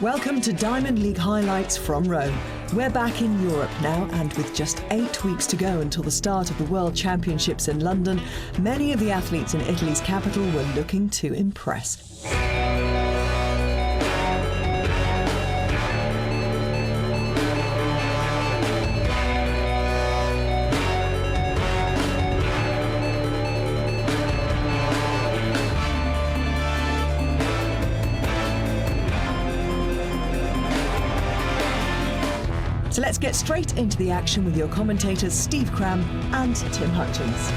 Welcome to Diamond League highlights from Rome. We're back in Europe now, and with just 8 weeks to go until the start of the World Championships in London, many of the athletes in Italy's capital were looking to impress. So let's get straight into the action with your commentators Steve Cram and Tim Hutchins.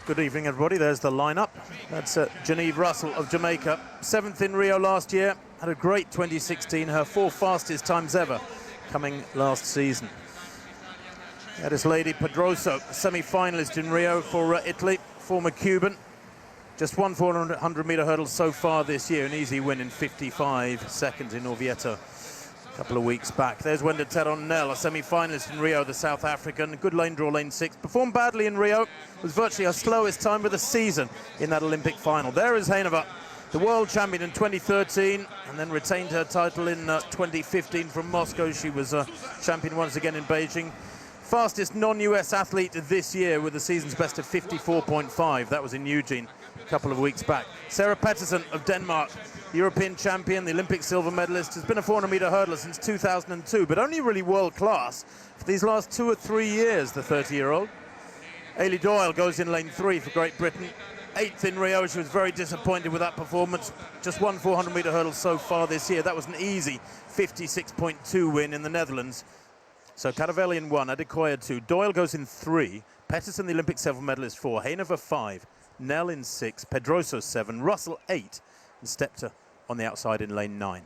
Good evening, everybody. There's the lineup. That's Genevieve Russell of Jamaica. 7th in Rio last year. Had a great 2016. Her 4 fastest times ever coming last season. That is Lady Pedroso, semi-finalist in Rio for Italy, former Cuban. Just won 400-meter hurdles so far this year. An easy win in 55 seconds in Orvieto a couple of weeks back. There's Wenda Teron-Nel, a semi-finalist in Rio, the South African. Good lane draw, lane 6. Performed badly in Rio. Was virtually her slowest time of the season in that Olympic final. There is Hejnova, the world champion in 2013, and then retained her title in 2015 from Moscow. She was champion once again in Beijing. Fastest non-US athlete this year with the season's best of 54.5. That was in Eugene a couple of weeks back. Sarah Pettersson of Denmark, European champion, the Olympic silver medalist, has been a 400-meter hurdler since 2002, but only really world-class for these last 2 or 3 years, the 30-year-old. Ailey Doyle goes in lane 3 for Great Britain. 8th in Rio. She was very disappointed with that performance. Just 1 400-meter hurdle so far this year. That was an easy 56.2 win in the Netherlands. So Caravelli in 1, Adekoya 2. Doyle goes in 3. Pettersson, the Olympic silver medalist, 4. Hejnova 5. Nel in 6. Pedroso 7. Russell 8. And Stepter on the outside in lane 9.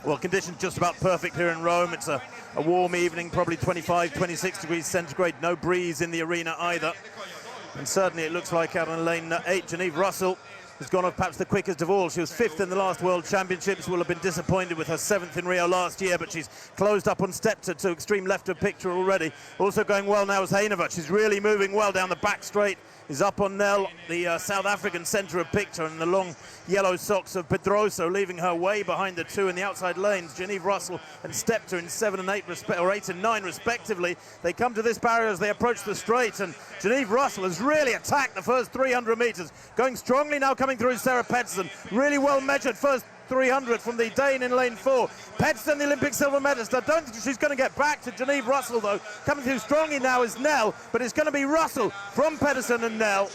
Well, conditions just about perfect here in Rome. It's a warm evening, probably 25, 26 degrees centigrade. No breeze in the arena either. And certainly it looks like out on lane 8, Genevieve Russell has gone off perhaps the quickest of all. She was 5th in the last World Championships. Will have been disappointed with her 7th in Rio last year, but she's closed up on Stepter to extreme left of picture already. Also going well now is Hejnova. She's really moving well down the back straight. Is up on Nel, the South African centre of picture, and the long yellow socks of Pedroso, leaving her way behind the 2 in the outside lanes. Genevieve Russell and Stepter in 7 and 8, or 8 and 9 respectively. They come to this barrier as they approach the straight, and Genevieve Russell has really attacked the first 300 metres. Going strongly now, coming through Sarah Pettersson. Really well measured first 300 from the Dane in lane 4. Pettersson, the Olympic silver medalist. I don't think she's going to get back to Genevieve Russell, though. Coming through strongly now is Nel, but it's going to be Russell from Pettersson and Nel.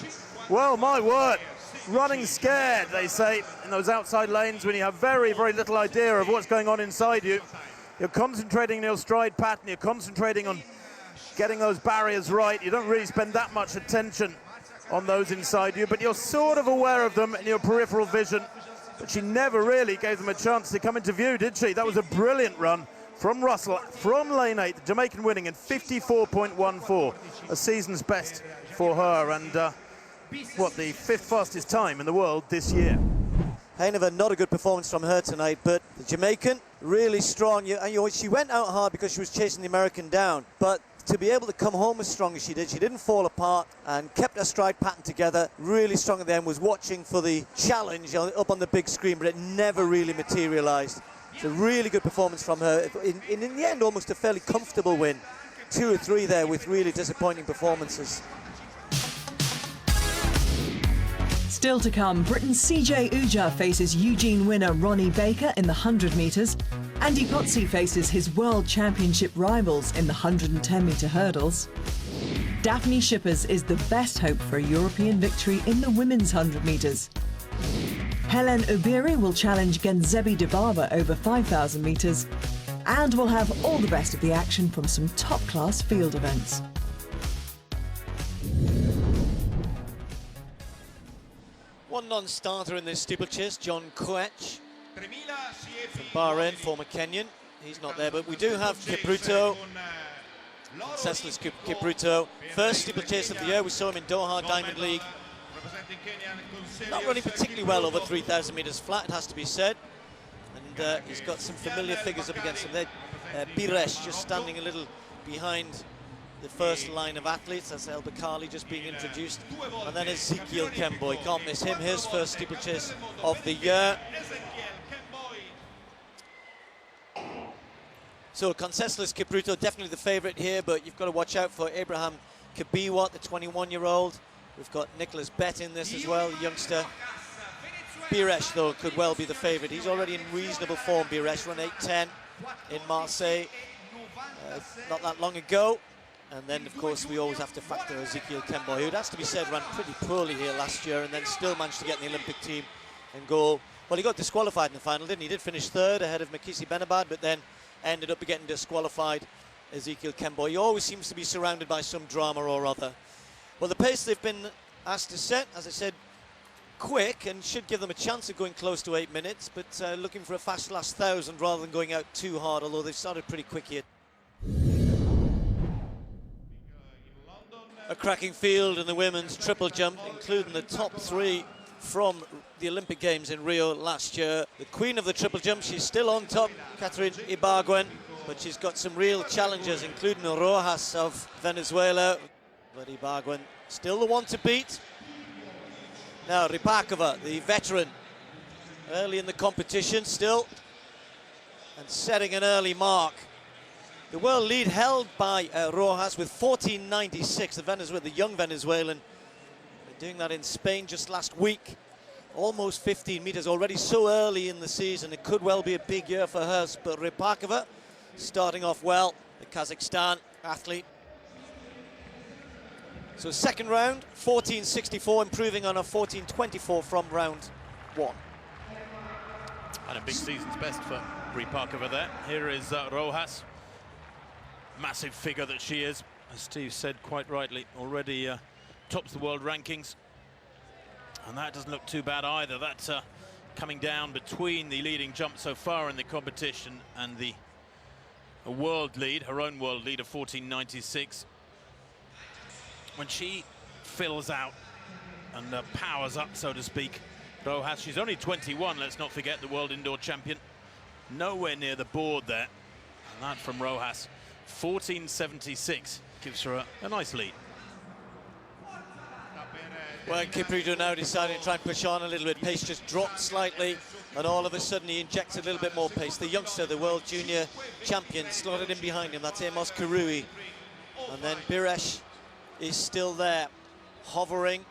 Well, my word, running scared, they say, in those outside lanes when you have very, very little idea of what's going on inside you. You're concentrating on your stride pattern, you're concentrating on getting those barriers right. You don't really spend that much attention on those inside you, but you're sort of aware of them in your peripheral vision. But she never really gave them a chance to come into view, did she? That was a brilliant run from Russell, from lane 8, the Jamaican winning in 54.14, a season's best for her, and the 5th fastest time in the world this year. Hejnova, not a good performance from her tonight, but the Jamaican, really strong. She went out hard because she was chasing the American down, but to be able to come home as strong as she didn't fall apart and kept her stride pattern together, really strong at the end, was watching for the challenge up on the big screen, but it never really materialized. It's a really good performance from her. In the end, almost a fairly comfortable win. 2 or 3 there with really disappointing performances. Still to come, Britain's CJ Uja faces Eugene winner Ronnie Baker in the 100 metres. Andy Pozzi faces his World Championship rivals in the 110-metre hurdles. Daphne Shippers is the best hope for a European victory in the women's 100 metres. Helen Obiri will challenge Genzebi Dibaba over 5,000 metres. And we'll have all the best of the action from some top-class field events. One non-starter in this steeplechase, John Koech from Bahrain, former Kenyan. He's not there, but we do have Kipruto, Ceslas Kipruto. First steeplechase of the year. We saw him in Doha Diamond League. Not running particularly well over 3,000 metres flat, it has to be said. And he's got some familiar figures up against him there. Bires just standing a little behind the first line of athletes. That's El Bakkali just being introduced. And then Ezekiel Kemboi, can't miss him, his first steeplechase of the year. So Conseslus Kipruto, definitely the favourite here, but you've got to watch out for Abraham Kabiwat, the 21-year-old. We've got Nicholas Bett in this as well, youngster. Biresh, though, could well be the favourite. He's already in reasonable form, Biresh, run 8:10 in Marseille not that long ago. And then, of course, we always have to factor Ezekiel Kemboi, who, it has to be said, ran pretty poorly here last year and then still managed to get in the Olympic team and go. Well, he got disqualified in the final, didn't he? He did finish third ahead of Makisi Benabad, but then ended up getting disqualified. Ezekiel Kemboi, he always seems to be surrounded by some drama or other. Well, the pace they've been asked to set, as I said, quick, and should give them a chance of going close to 8 minutes, but looking for a fast last 1,000 rather than going out too hard, although they've started pretty quick here. A cracking field in the women's triple jump, including the top 3 from the Olympic Games in Rio last year. The queen of the triple jump, she's still on top, Catherine Ibargüen, but she's got some real challenges, including Rojas of Venezuela. But Ibargüen still the one to beat. Now Rypakova, the veteran, early in the competition still, and setting an early mark. The world lead held by Rojas with 14.96, the young Venezuelan. Doing that in Spain just last week. Almost 15 meters already so early in the season. It could well be a big year for her, but Rypakova starting off well, the Kazakhstan athlete. So second round, 14.64, improving on a 14.24 from round 1. And a big season's best for Rypakova there. Here is Rojas. Massive figure that she is, as Steve said quite rightly, already tops the world rankings. And that doesn't look too bad either. That's coming down between the leading jump so far in the competition and the world lead, her own world lead of 14.96. When she fills out and powers up, so to speak, Rojas, she's only 21, let's not forget, the world indoor champion. Nowhere near the board there. And that from Rojas, 14.76, gives her a nice lead. Well, Kipruto now decided to try and push on a little bit. Pace just dropped slightly, and all of a sudden he injects a little bit more pace. The youngster, the world junior champion, slotted in behind him. That's Amos Karui. And then Biresh is still there, hovering,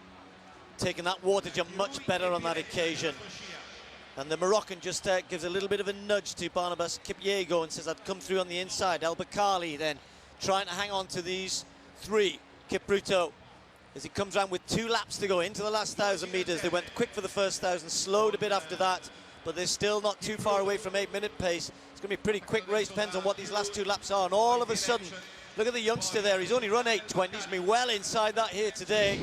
taking that water jump much better on that occasion. And the Moroccan just gives a little bit of a nudge to Barnabas Kipyego and says, I'd come through on the inside. El Bakkali then trying to hang on to these 3. Kipruto, as he comes around with 2 laps to go into the last 1,000 meters. They went quick for the first 1,000, slowed a bit after that, but they're still not too far away from 8-minute pace. It's going to be a pretty quick race, depends on what these last 2 laps are. And all of a sudden, look at the youngster there. He's only run 8:20. He's going to be well inside that here today.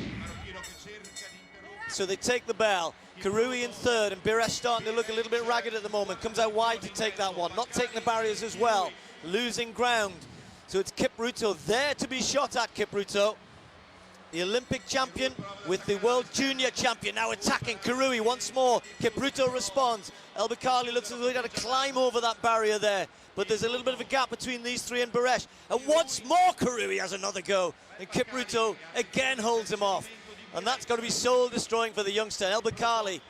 So they take the bell. Karui in third, and Biresh starting to look a little bit ragged at the moment. Comes out wide to take that one. Not taking the barriers as well. Losing ground. So it's Kipruto there to be shot at. Kipruto, the Olympic champion with the world junior champion, now attacking Karui once more. Kipruto responds. El Bakkali looks as though he's got to climb over that barrier there. But there's a little bit of a gap between these 3 and Biresh. And once more Karui has another go. And Kipruto again holds him off. And that's got to be soul-destroying for the youngster. El Bakkali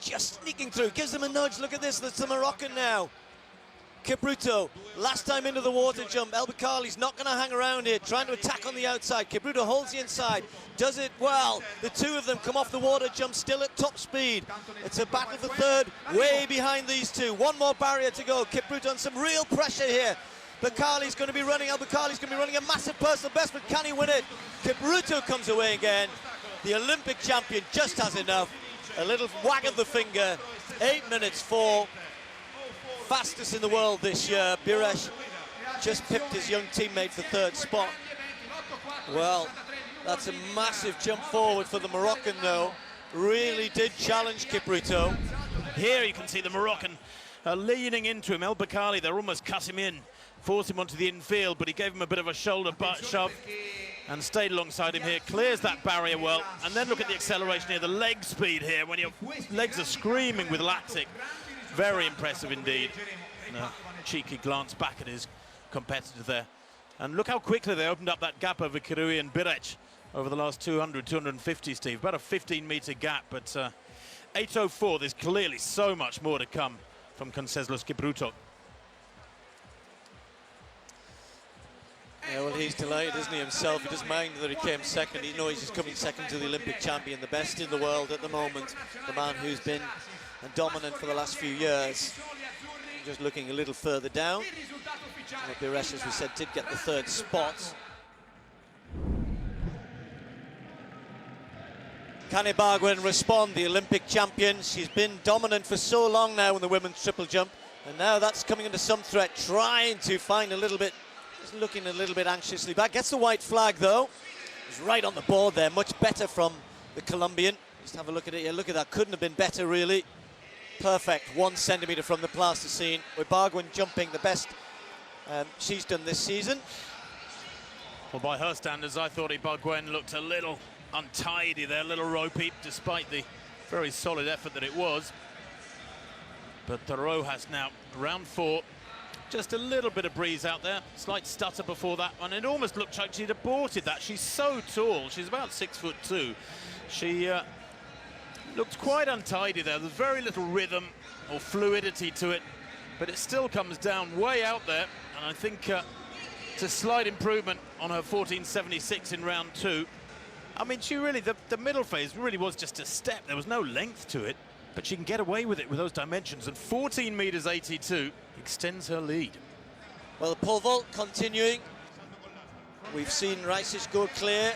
just sneaking through, gives him a nudge. Look at this, that's the Moroccan now. Kipruto, last time into the water jump. El Bakkali's not going to hang around here, trying to attack on the outside. Kipruto holds the inside, does it well. The 2 of them come off the water jump, still at top speed. It's a battle for third, way behind these 2. 1 more barrier to go. Kipruto on some real pressure here. Bakkali's going to be running, El Bakkali's going to be running a massive personal best, but can he win it? Kipruto comes away again. The Olympic champion just has enough. A little wag of the finger. 8 minutes 4. Fastest in the world this year. Biresh just pipped his young teammate for 3rd spot. Well, that's a massive jump forward for the Moroccan, though. Really did challenge Kipruto. Here you can see the Moroccan leaning into him. El Bakkali, they're almost cut him in, forced him onto the infield, but he gave him a bit of a shoulder butt shove and stayed alongside him here, clears that barrier well, and then look at the acceleration here, the leg speed here, when your legs are screaming with lactic. Very impressive indeed. And a cheeky glance back at his competitor there. And look how quickly they opened up that gap over Kirui and Birec over the last 200, 250, Steve. About a 15-metre gap, but 8:04, there's clearly so much more to come from Conseslus Kipruto. Yeah, well, he's delighted, isn't he, himself? He doesn't mind that he came second. He knows he's coming second to the Olympic champion, the best in the world at the moment, the man who's been dominant for the last few years. Just looking a little further down. Birec, as we said, did get the third spot. Can Ibarguen respond, the Olympic champion? She's been dominant for so long now in the women's triple jump, and now that's coming into some threat, trying to find a little bit, just looking a little bit anxiously back. Gets the white flag though. He's right on the board there, much better from the Colombian. Just have a look at it. Yeah, look at that, couldn't have been better really. Perfect, 1 centimetre from the plasticine. Ibarguen jumping the best she's done this season. Well, by her standards, I thought Ibarguen looked a little untidy there, a little ropey, despite the very solid effort that it was. But the Rojas now, round 4, just a little bit of breeze out there, slight stutter before that one. It almost looked like she'd aborted that. She's so tall, she's about 6'2". She looked quite untidy there. There's very little rhythm or fluidity to it, but it still comes down way out there, and I think it's a slight improvement on her 14.76 in round 2. I mean, she really, the middle phase really was just a step. There was no length to it, but she can get away with it with those dimensions, and 14 meters 82 extends her lead. Well, the pole vault continuing. We've seen Raisic go clear,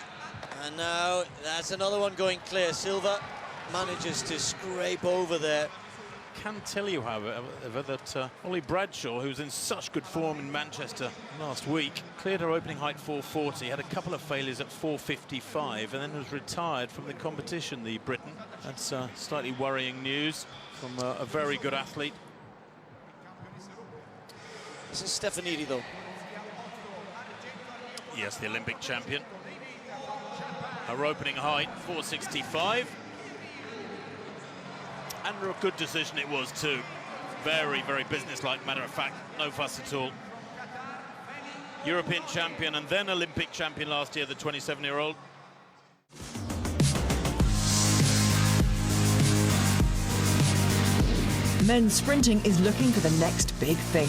and now that's another one going clear. Silva manages to scrape over there. Can tell you, however, that Ollie Bradshaw, who's in such good form in Manchester last week, cleared her opening height 440, had a couple of failures at 455, and then was retired from the competition, the Briton. That's slightly worrying news from a very good athlete. This is Stefanidi, though. Yes, the Olympic champion. Her opening height, 465. And a good decision it was too. Very, very businesslike, matter of fact, no fuss at all. European champion and then Olympic champion last year, the 27-year-old. Men's sprinting is looking for the next big thing.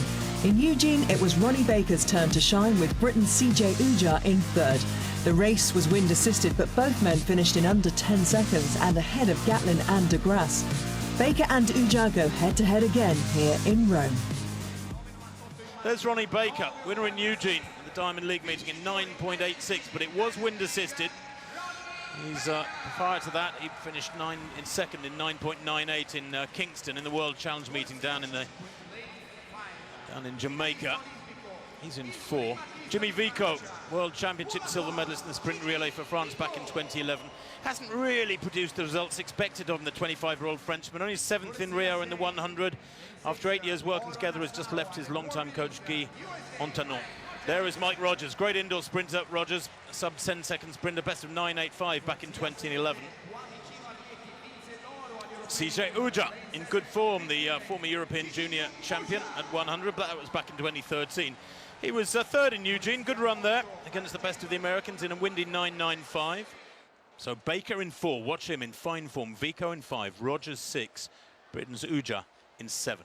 In Eugene, it was Ronnie Baker's turn to shine with Britain's CJ Uja in third. The race was wind-assisted, but both men finished in under 10 seconds and ahead of Gatlin and De Grasse. Baker and Uja go head-to-head again here in Rome. There's Ronnie Baker, winner in Eugene in the Diamond League meeting in 9.86, but it was wind-assisted. He's prior to that, he finished second in 9.98 in Kingston in the World Challenge meeting down in Jamaica. He's in 4. Jimmy Vico, World Championship silver medalist in the sprint relay for France back in 2011. Hasn't really produced the results expected of him, the 25-year-old Frenchman. Only 7th in Rio in the 100. After 8 years working together, has just left his longtime coach, Guy Ontanon. There is Mike Rogers, great indoor sprinter. Rogers, a sub-10 second sprinter, best of 9.85 back in 2011. CJ Uja in good form, the former European junior champion at 100, but that was back in 2013. He was third in Eugene, good run there against the best of the Americans in a windy 9.95. So Baker in 4, watch him in fine form. Vico in 5, Rogers 6, Britain's Uja in 7.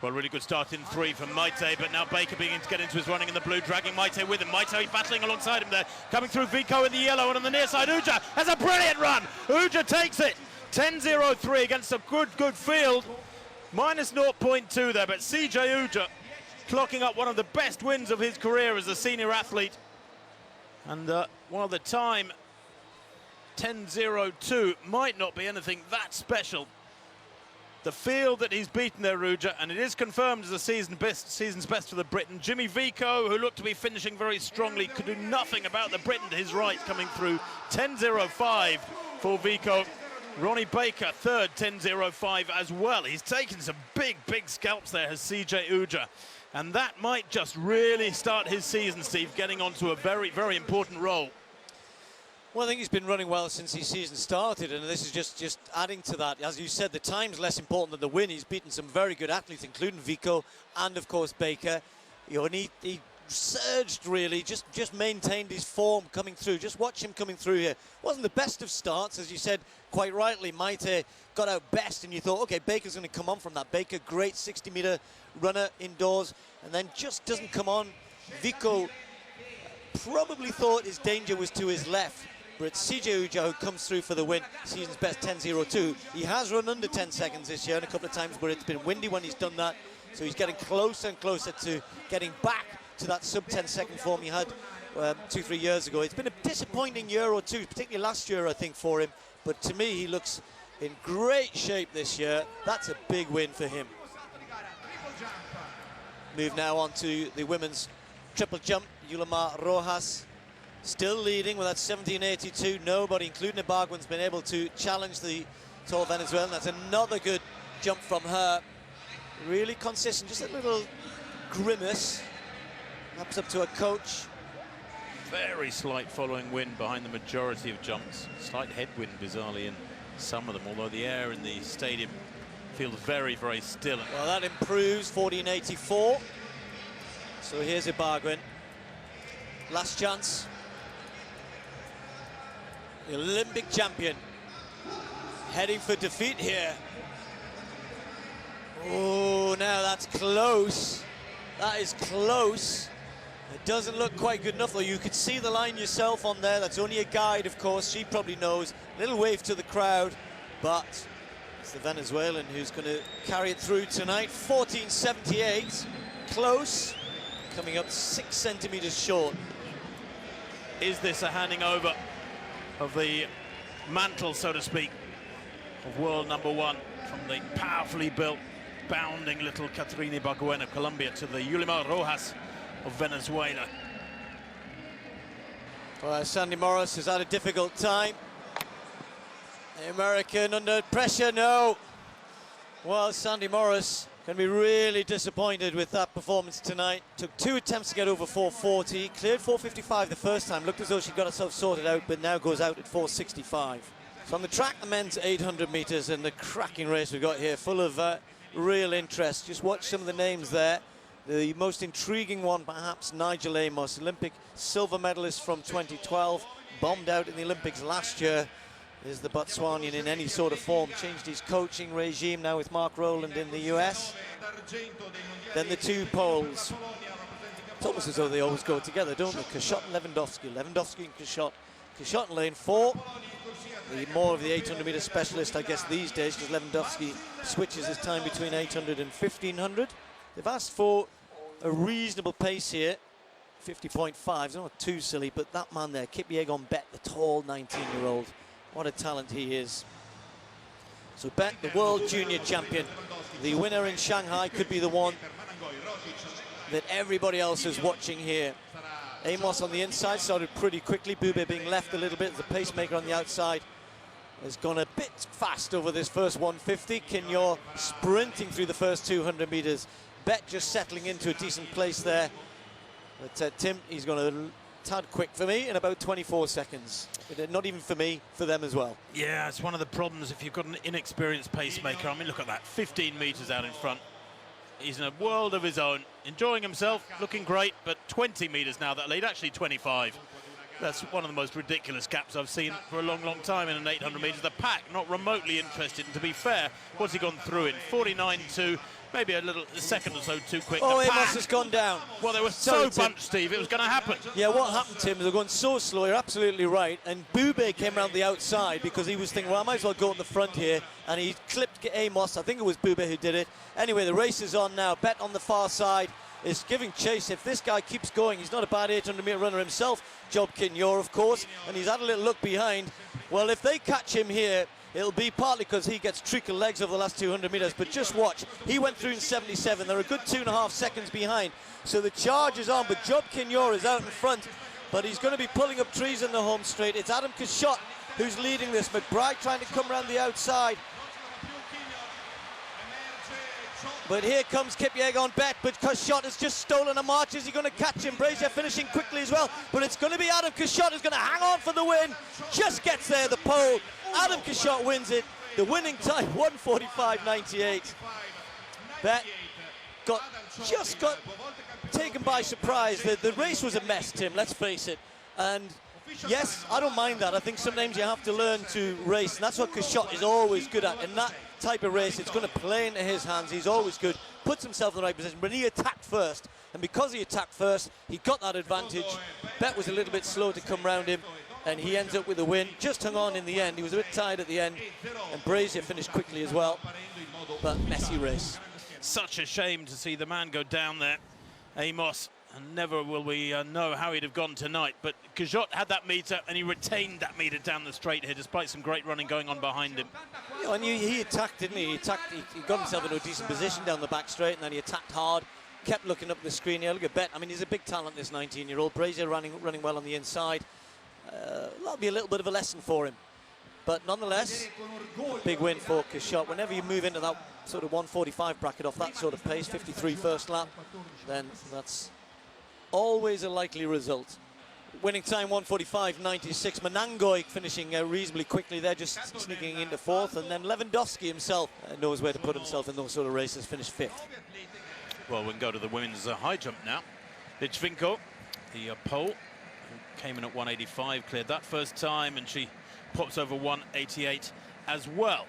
Well, really good start in 3 from Maite, but now Baker beginning to get into his running in the blue, dragging Maite with him. Maite battling alongside him there, coming through Vico in the yellow, and on the near side, Uja has a brilliant run. Uja takes it, 10.03 against a good field. Minus 0.2 there, but CJ Uja clocking up one of the best wins of his career as a senior athlete. And while the time, 10.02, might not be anything that special, the field that he's beaten there, Uja, and it is confirmed as a season's best for the Briton. Jimmy Vico, who looked to be finishing very strongly, could do nothing about the Briton to his right, coming through 10.05 for Vico. Ronnie Baker, third, 10.05 as well. He's taken some big scalps there, has CJ Uja. And that might just really start his season, Steve, getting onto a very important role. Well, I think he's been running well since his season started, and this is just adding to that. As you said, the time's less important than the win. He's beaten some very good athletes, including Vico and, of course, Baker. You know, and he surged, really, just maintained his form coming through. Just watch him coming through here. Wasn't the best of starts, as you said quite rightly. Maite got out best, and you thought, OK, Baker's going to come on from that. Baker, great 60-metre runner indoors, and then just doesn't come on. Vico probably thought his danger was to his left. But it's CJ Uja who comes through for the win, season's best 10.02. He has run under 10 seconds this year, and a couple of times where it's been windy when he's done that. So he's getting closer and closer to getting back to that sub-10-second form he had 2-3 years ago. It's been a disappointing year or two, particularly last year, I think, for him. But to me, he looks in great shape this year. That's a big win for him. Move now on to the women's triple jump. Yulimar Rojas still leading with that 17.82. Nobody, including Ibargüen's, been able to challenge the tall Venezuelan. That's another good jump from her. Really consistent, just a little grimace. Perhaps up to a coach. Very slight following wind behind the majority of jumps. Slight headwind, bizarrely, in some of them, although the air in the stadium feels very, very still. Well, that improves, 14.84. So here's Ibargüen. Last chance. The Olympic champion heading for defeat here. Oh, now that's close. That is close. It doesn't look quite good enough, though. You could see the line yourself on there. That's only a guide, of course. She probably knows. A little wave to the crowd, but it's the Venezuelan who's going to carry it through tonight. 14.78. Close. Coming up 6 centimetres short. Is this a handing over of the mantle, so to speak, of world #1 from the powerfully built, bounding little Caterina Ibargüen of Colombia to the Yulimar Rojas of Venezuela? Well, Sandy Morris has had a difficult time. The American under pressure, no. Well, Sandy Morris can be really disappointed with that performance tonight. Took 2 attempts to get over 440, cleared 455 the first time, looked as though she got herself sorted out, but now goes out at 465. So on the track, the men's 800 metres, and the cracking race we've got here, full of real interest. Just watch some of the names there. The most intriguing one, perhaps, Nigel Amos, Olympic silver medalist from 2012, bombed out in the Olympics last year. Is the Botswanian in any sort of form. Changed his coaching regime now with Mark Rowland in the US. Then the 2 Poles. It's almost as though they always go together, don't they? Kashot and Lewandowski. Lewandowski and Kashot. Kashot in lane 4. The more of the 800-metre specialist, I guess, these days, because Lewandowski switches his time between 800 and 1500. They've asked for a reasonable pace here. 50.5. It's not too silly, but that man there, Kipyegon Bet, the tall 19-year-old. What a talent he is. So Bet, the world junior champion, the winner in Shanghai, could be the one that everybody else is watching here. Amos on the inside started pretty quickly. Bube being left a little bit as the pacemaker on the outside has gone a bit fast over this first 150. Kinyor sprinting through the first 200 metres. Bet just settling into a decent place there. But Tim, he's gone a tad quick for me in about 24 seconds. Not even for me, for them as well. Yeah, it's one of the problems if you've got an inexperienced pacemaker. I mean, look at that, 15 metres out in front. He's in a world of his own, enjoying himself, looking great, but 20 metres now that lead, actually 25. That's one of the most ridiculous gaps I've seen for a long, long time in an 800 metres. The pack not remotely interested, and to be fair, what's he gone through in? 49.2. Maybe a second or so too quick. Oh, Amos has gone down. Well, they were so bunched, Steve, it was going to happen. Yeah, what happened, Tim, they're going so slow, you're absolutely right. And Bube came around the outside because he was thinking, well, I might as well go in the front here. And he clipped Amos. I think it was Bube who did it. Anyway, the race is on now. Bet on the far side is giving chase. If this guy keeps going, he's not a bad 800-metre runner himself. Job Kinyor, of course. And he's had a little look behind. Well, if they catch him here, it'll be partly because he gets treacle legs over the last 200 metres, but just watch. He went through in 77. They're a good 2.5 seconds behind. So the charge is on, but Job Kinyor is out in front, but he's going to be pulling up trees in the home straight. It's Adam Kashot who's leading this. McBride trying to come around the outside. But here comes Kipyegon Bet, but Kashot has just stolen a march. Is he going to catch him? Brazier finishing quickly as well, but it's going to be Adam Kashot who's going to hang on for the win. Just gets there, the pole. Adam Kashot wins it. The winning time, 1:45.98. Bet just got taken by surprise. The race was a mess, Tim, let's face it. And yes, I don't mind that. I think sometimes you have to learn to race, and that's what Kashot is always good at. In that type of race, it's going to play into his hands. He's always good, puts himself in the right position, but he attacked first. And because he attacked first, he got that advantage. Bet was a little bit slow to come round him, and he ends up with a win. Just hung on in the end. He was a bit tired at the end, and Brazier finished quickly as well. But messy race. Such a shame to see the man go down there, Amos. And never will we know how he'd have gone tonight. But Kashot had that meter, and he retained that meter down the straight here, despite some great running going on behind him. Yeah, and he attacked, didn't he? He got himself into a decent position down the back straight, and then he attacked hard, kept looking up the screen. Yeah, look at Bet. I mean, he's a big talent, this 19-year-old. Brazier running well on the inside. That'll be a little bit of a lesson for him. But nonetheless, big win for Kashot. Whenever you move into that sort of 1:45 bracket off that sort of pace, 53 first lap, then that's always a likely result. Winning time 1:45.96. Menangoy finishing reasonably quickly there, just sneaking into fourth, and then Lewandowski himself knows where to put himself in those sort of races, finished fifth. Well, we can go to the women's high jump now. Lichvinko, the pole, who came in at 185, cleared that first time, and she pops over 188 as well.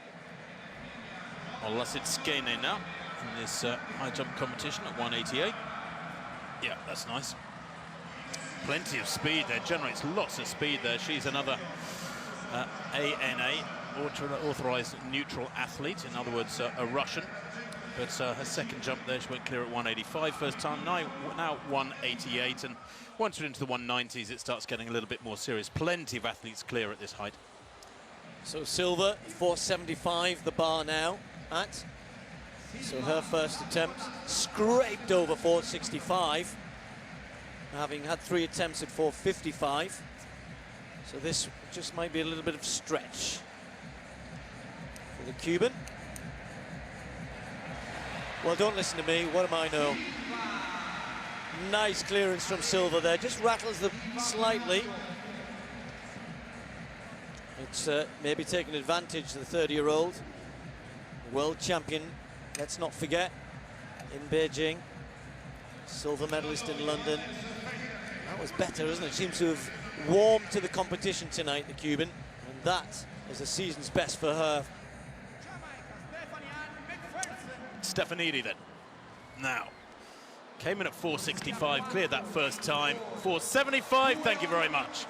Olasitskene now in this high jump competition at 188. Yeah, that's nice. Plenty of speed there, generates lots of speed there. She's another ANA, authorized neutral athlete, in other words, a Russian. But her second jump there, she went clear at 185 first time, now 188. And once we're into the 190s, it starts getting a little bit more serious. Plenty of athletes clear at this height. So Silva, 475 the bar now at. So her first attempt scraped over 465, having had 3 attempts at 455. So this just might be a little bit of stretch for the Cuban. Well, don't listen to me, what am I know? Nice clearance from Silva there, just rattles them slightly. It's maybe taking advantage of the 30-year-old world champion. Let's not forget, in Beijing, silver medalist in London. That was better, isn't it? Seems to have warmed to the competition tonight, the Cuban, and that is a season's best for her. Stefanidi then. Now, came in at 465, cleared that first time. 475, thank you very much.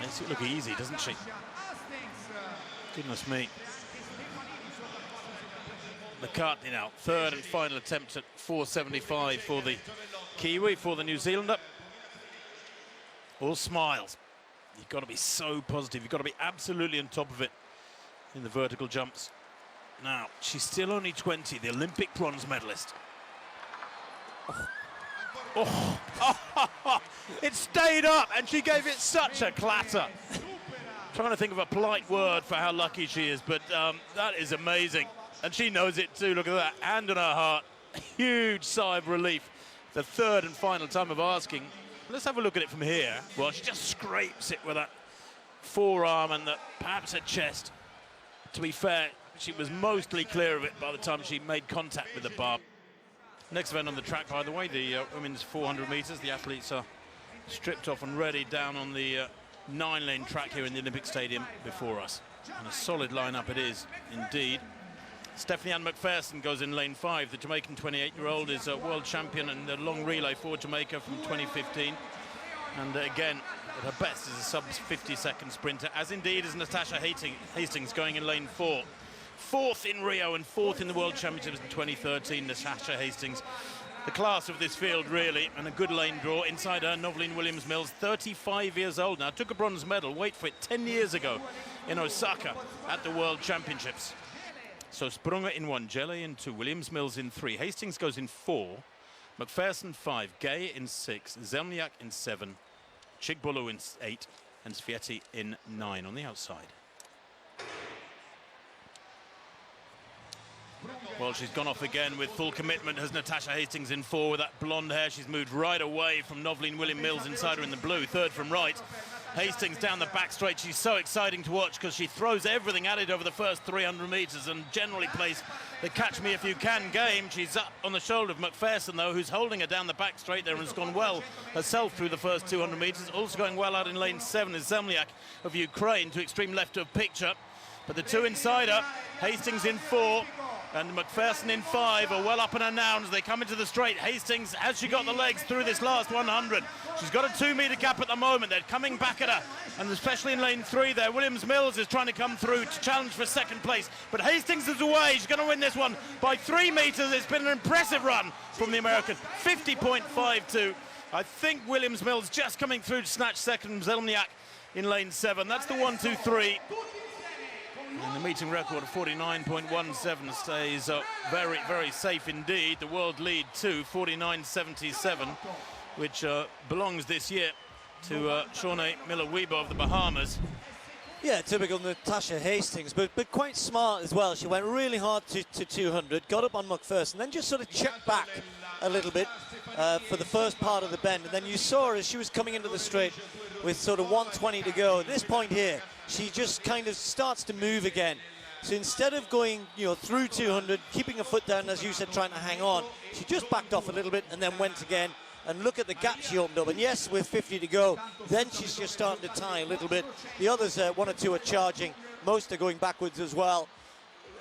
Makes it look easy, doesn't she? Goodness me. McCartney now, third and final attempt at 475 for the Kiwi, for the New Zealander. All smiles. You've got to be so positive. You've got to be absolutely on top of it in the vertical jumps. Now, she's still only 20, the Olympic bronze medalist. Oh. It stayed up, and she gave it such a clatter. Trying to think of a polite word for how lucky she is, but that is amazing. And she knows it too, look at that, hand on her heart. Huge sigh of relief. The third and final time of asking. Let's have a look at it from here. Well, she just scrapes it with that forearm and perhaps her chest. To be fair, she was mostly clear of it by the time she made contact with the bar. Next event on the track, by the way, the women's 400 meters. The athletes are stripped off and ready down on the 9-lane track here in the Olympic Stadium before us. And a solid lineup it is, indeed. Stephanie-Ann McPherson goes in lane 5. The Jamaican 28-year-old is a world champion in the long relay for Jamaica from 2015. And again, at her best is a sub-50-second sprinter, as indeed is Natasha Hastings going in lane 4. Fourth in Rio and fourth in the World Championships in 2013, Natasha Hastings. The class of this field, really, and a good lane draw. Inside her, Noveline Williams-Mills, 35 years old now. Took a bronze medal, wait for it, 10 years ago in Osaka at the World Championships. So Sprunger in 1, Jelly in 2, Williams-Mills in 3, Hastings goes in 4, McPherson 5, Gay in 6, Zelniak in 7, Chigbolu in 8, and Svieti in 9 on the outside. Well, she's gone off again with full commitment, has Natasha Hastings in 4 with that blonde hair. She's moved right away from Noveline William-Mills inside her in the blue, 3rd from right. Hastings down the back straight. She's so exciting to watch because she throws everything at it over the first 300 metres and generally plays the catch me if you can game. She's up on the shoulder of McPherson, though, who's holding her down the back straight there and has gone well herself through the first 200 metres. Also going well out in lane 7 is Zemliak of Ukraine to extreme left of picture. But the two inside her, Hastings in 4 and McPherson in 5, are well up and down as they come into the straight. Hastings, has she got the legs through this last 100? She's got a 2-metre gap at the moment. They're coming back at her, and especially in lane 3 there, Williams-Mills is trying to come through to challenge for 2nd place. But Hastings is away. She's going to win this one by 3 metres. It's been an impressive run from the American, 50.52. I think Williams-Mills just coming through to snatch 2nd, Zelniak in lane 7. That's the 1-2-3. And the meeting record of 49.17 stays very, very safe indeed. The world lead too, 49.77, which belongs this year to Shawnee Miller-Uibo of the Bahamas. Yeah, typical Natasha Hastings, but quite smart as well. She went really hard to 200, got up on McPherson, then just sort of checked back a little bit for the first part of the bend. And then you saw her as she was coming into the straight with sort of 120 to go. At this point here, she just kind of starts to move again. So instead of going, through 200, keeping her foot down, as you said, trying to hang on, she just backed off a little bit and then went again. And look at the gap she opened up. And yes, with 50 to go, then she's just starting to tie a little bit. The others, 1 or 2 are charging. Most are going backwards as well.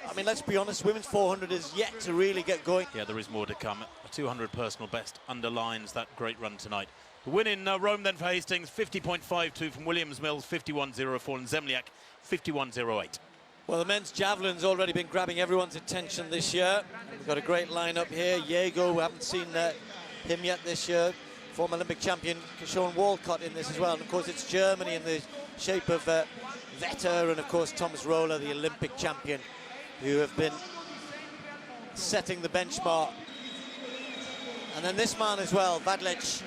I mean, let's be honest, women's 400 is yet to really get going. Yeah, there is more to come. A 200 personal best underlines that great run tonight. The win in Rome then for Hastings, 50.52 from Williams-Mills, 51.04, and Zemliak, 51.08. Well, the men's javelin's already been grabbing everyone's attention this year. We've got a great lineup here. Jago, we haven't seen him yet this year. Former Olympic champion Sean Walcott in this as well. And of course, it's Germany in the shape of Vetter and of course Thomas Roller, the Olympic champion, who have been setting the benchmark. And then this man as well, Vadlec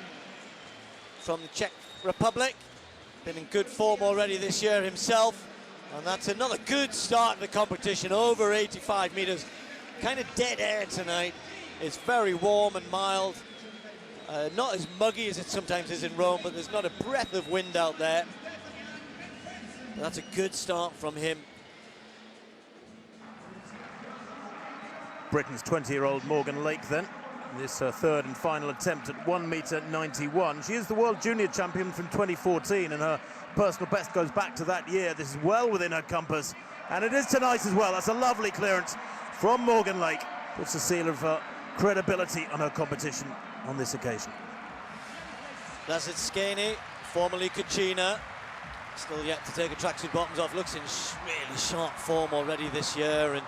from the Czech Republic, been in good form already this year himself. And that's another good start to the competition, over 85 meters. Kind of dead air tonight. It's very warm and mild. Not as muggy as it sometimes is in Rome, but there's not a breath of wind out there. But that's a good start from him. Britain's 20-year-old Morgan Lake then. This third and final attempt at 1m91. She is the world junior champion from 2014, and her personal best goes back to that year. This is well within her compass, and it is tonight as well. That's a lovely clearance from Morgan Lake. Puts a seal of credibility on her competition on this occasion. Blessed Skaney, formerly Kachina, still yet to take a tracksuit bottoms off. Looks in really sharp form already this year, and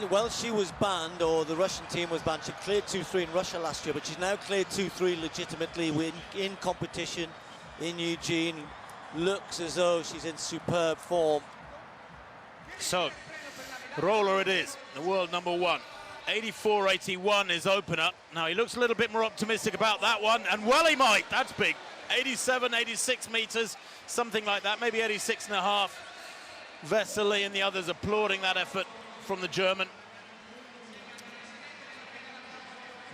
while she was banned, or the Russian team was banned, she cleared 2-3 in Russia last year, but she's now cleared 2-3 legitimately in competition in Eugene. Looks as though she's in superb form. So, Roller it is, the world number 1. 84.81 is opener. Now, he looks a little bit more optimistic about that one, and well, he might. That's big. 87, 86 meters, something like that, maybe 86.5. Vesely and the others applauding that effort from the German.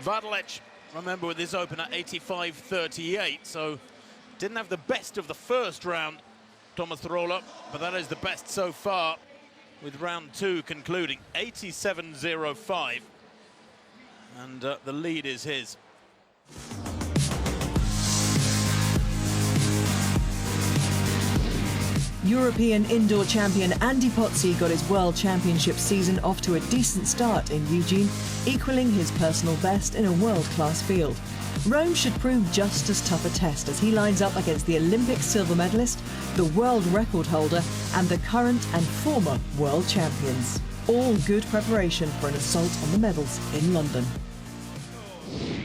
Vadlec, remember, with his opener 85.38, so didn't have the best of the first round, Thomas Roller, but that is the best so far, with round 2 concluding 87.05, and the lead is his. European indoor champion Andy Pozzi got his World Championship season off to a decent start in Eugene, equaling his personal best in a world-class field. Rome should prove just as tough a test as he lines up against the Olympic silver medalist, the world record holder, and the current and former world champions. All good preparation for an assault on the medals in London.